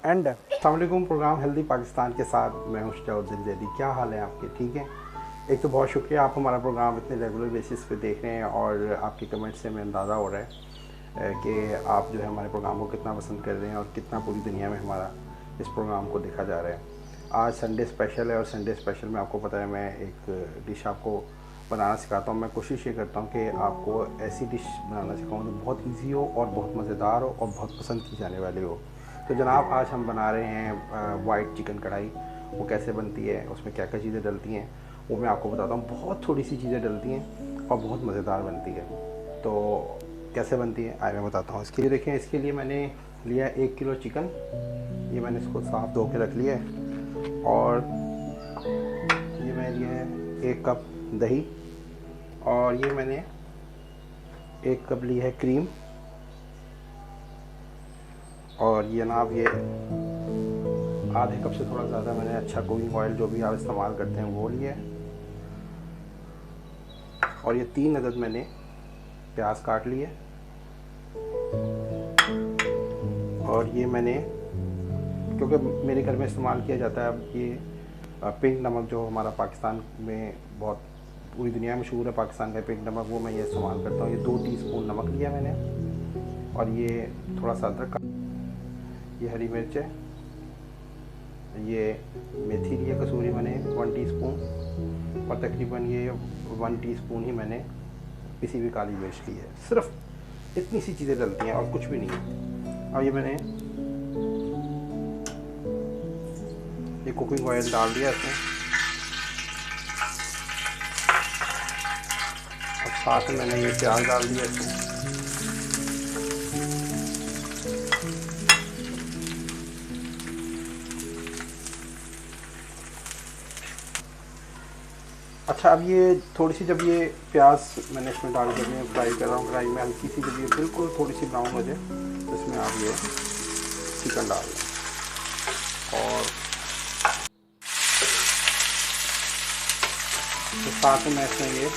And अस्सलाम वालेकुम। Programme healthy Pakistan के साथ मैं हूं शाहुद्दीन जैदी। क्या हाल है आपके? ठीक है। एक तो बहुत शुक्रिया, आप हमारा प्रोग्राम इतने रेगुलर बेसिस पे देख रहे हैं और आपके कमेंट से हमें अंदाज़ा हो रहा है कि आप जो है हमारे प्रोग्राम को कितना पसंद कर रहे हैं और कितना पूरी दुनिया में हमारा इस प्रोग्राम को देखा जा रहा है। आज संडे स्पेशल है और संडे स्पेशल में आपको पता है मैं एक डिश आपको बनाना सिखाता हूँ। मैं कोशिश ये करता हूँ कि आपको ऐसी डिश बनाना सिखाऊँ जो बहुत ईजी हो और बहुत मज़ेदार हो और बहुत पसंद की जाने वाली हो। तो जनाब आज हम बना रहे हैं वाइट चिकन कढ़ाई। वो कैसे बनती है, उसमें क्या क्या चीज़ें डलती हैं, वो मैं आपको बताता हूँ। बहुत थोड़ी सी चीज़ें डलती हैं और बहुत मज़ेदार बनती है। तो कैसे बनती है आइए मैं बताता हूँ। इसके लिए देखें, इसके लिए मैंने लिया 1 किलो चिकन। ये मैंने इसको साफ़ धो के रख लिया है। और ये मैंने लिया है 1 कप दही। और ये मैंने 1 कप ली है क्रीम। और ये जनाब ये आधे कप से थोड़ा ज़्यादा मैंने अच्छा कुकिंग ऑयल जो भी आप इस्तेमाल करते हैं वो लिया है। और ये 3 अदद मैंने प्याज काट लिए। और ये मैंने, क्योंकि मेरे घर में इस्तेमाल किया जाता है अब ये पिंक नमक जो हमारा पाकिस्तान में बहुत पूरी दुनिया में मशहूर है, पाकिस्तान का पिंक नमक, वो मैं ये इस्तेमाल करता हूँ। ये 2 टीस्पून नमक लिया मैंने। और ये थोड़ा सा अदरक, ये हरी मिर्च है, ये मेथी लिया कसूरी मैंने 1 टीस्पून। और तकरीबन ये 1 टीस्पून ही मैंने पिसी हुई काली मिर्च ली है। सिर्फ इतनी सी चीज़ें डलती हैं और कुछ भी नहीं है। और ये मैंने ये कुकिंग ऑयल डाल दिया इसमें। और साथ में मैंने ये प्याज डाल दिया इसमें। अच्छा, अब ये थोड़ी सी जब ये प्याज मैंने इसमें डाल कर मैं फ्राई कर रहा हूँ कढ़ाई में, हल्की सी जब ये बिल्कुल थोड़ी सी ब्राउन हो जाए तो इसमें आप ये चिकन डाल दें। और तो साथ में मैं इसमें ये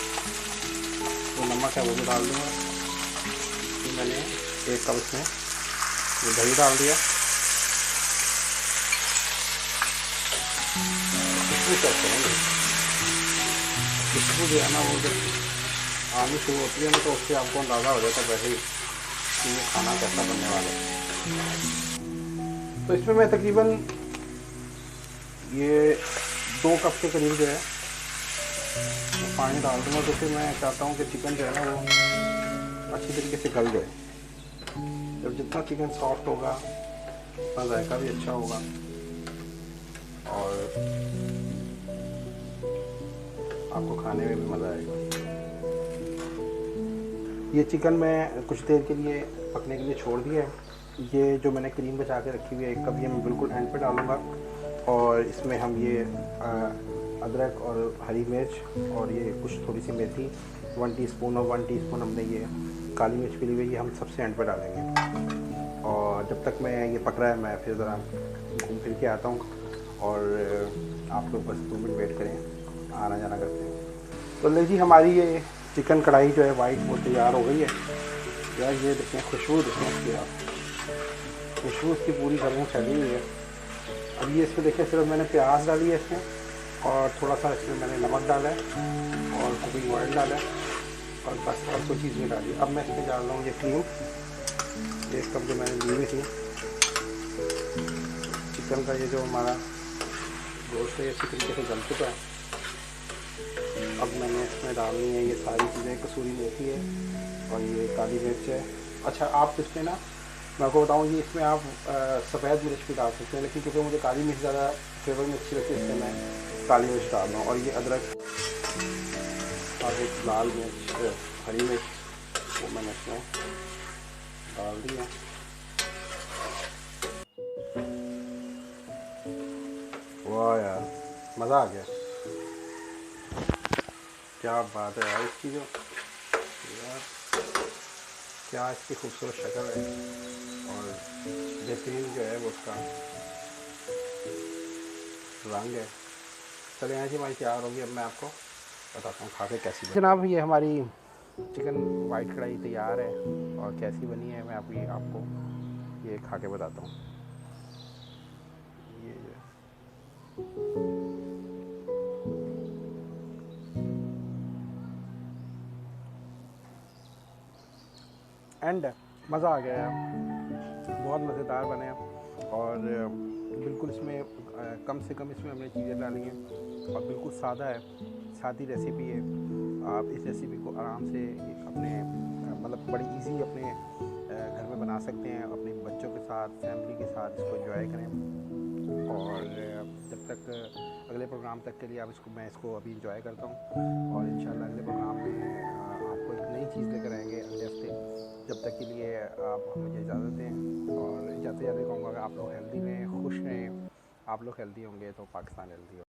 जो नमक है वो भी डाल दूँगा। फिर मैंने 1 कप इसमें ये दही डाल दिया। खुशबू चेक करेंगे, खुशबू जो है ना वो जब आनी शुरू होती है ना तो उससे आपको अंदाज़ा हो जाता है वैसे ही कि ये खाना कैसा बनने वाला है। तो इसमें मैं तकरीबन ये 2 कप के करीब जो है वो पानी डाल दूँगा। तो फिर मैं चाहता हूँ कि चिकन जो है ना वो अच्छी तरीके से गल जाए। जब जितना चिकन सॉफ्ट होगा उतना जायका भी अच्छा होगा और आपको खाने में भी मज़ा आएगा। ये चिकन मैं कुछ देर के लिए पकने के लिए छोड़ दिया है। ये जो मैंने क्रीम बचा के रखी हुई है 1 कप, ये मैं बिल्कुल एंड पे डालूँगा। और इसमें हम ये अदरक और हरी मिर्च और ये कुछ थोड़ी सी मेथी 1 टीस्पून और 1 टीस्पून हमने ये काली मिर्च भी ली हुई है, ये हम सबसे एंड पे डालेंगे। और जब तक मैं ये पक रहा है मैं फिर ज़रा घूम फिर के आता हूँ और आप लोग बस 2 मिनट वेट करें, आना जाना करते हैं। तो ले जी, हमारी ये चिकन कढ़ाई जो है वाइट वो तैयार हो गई है। यार ये देखें, खुशबू देखें इसकी, आप खुशबू इसकी पूरी घर में फैली हुई है। अब ये इसमें देखें, सिर्फ मैंने प्याज डाली है इसमें और थोड़ा सा इसमें मैंने नमक डाला है और कुकिंग ऑयल डाला है और बस और कोई चीज़ नहीं डाली। अब मैं इसमें डाल रहा हूँ ये क्रीम, 1 कप जो मैंने ली हुई थी। चिकन का ये जो हमारा गोश्त है इसी तरीके से गल चुका है। अब मैंने इसमें डालनी है ये सारी चीज़ें, कसूरी मेथी है और ये काली मिर्च है। अच्छा, आप इसमें ना मैं आपको बताऊँ, ये इसमें आप सफ़ेद मिर्च भी डाल सकते हैं, लेकिन क्योंकि मुझे काली मिर्च ज़्यादा फ्लेवर में अच्छी लगती है इसलिए मैं काली मिर्च डाल रहा हूँ। और ये अदरक और एक लाल मिर्च, हरी मिर्च वो मैंने इसमें डाल दिया। वाह यार, मज़ा आ गया। क्या बात है यार इसकी, जो यार क्या इसकी खूबसूरत शक्ल है और बेहतरीन जो है वो उसका रंग है। चले यहाँ जी, हमारी तैयार होगी। अब मैं आपको बताता हूँ खा के कैसी बनी। जनाब ये हमारी चिकन वाइट कढ़ाई तैयार है और कैसी बनी है मैं आपको ये खा के बताता हूँ। ये जो है एंड मज़ा आ गया यार, बहुत मज़ेदार बने और बिल्कुल इसमें कम से कम इसमें हमने चीज़ें डाली हैं और बिल्कुल सादा है, सादी रेसिपी है। आप इस रेसिपी को आराम से अपने मतलब बड़ी इजी अपने घर में बना सकते हैं, अपने बच्चों के साथ, फैमिली के साथ इसको एंजॉय करें। और जब तक अगले प्रोग्राम तक के लिए मैं इसको अभी इंजॉय करता हूँ और इंशाल्लाह अगले प्रोग्राम में आपको एक नई चीज़ लेकर आएंगे अगले हफ्ते। जब तक के लिए आप मुझे इजाज़त दें और जाते जाते कहूँगा कि आप लोग हेल्दी रहें, खुश रहें। आप लोग हेल्दी होंगे तो पाकिस्तान हेल्दी होगा।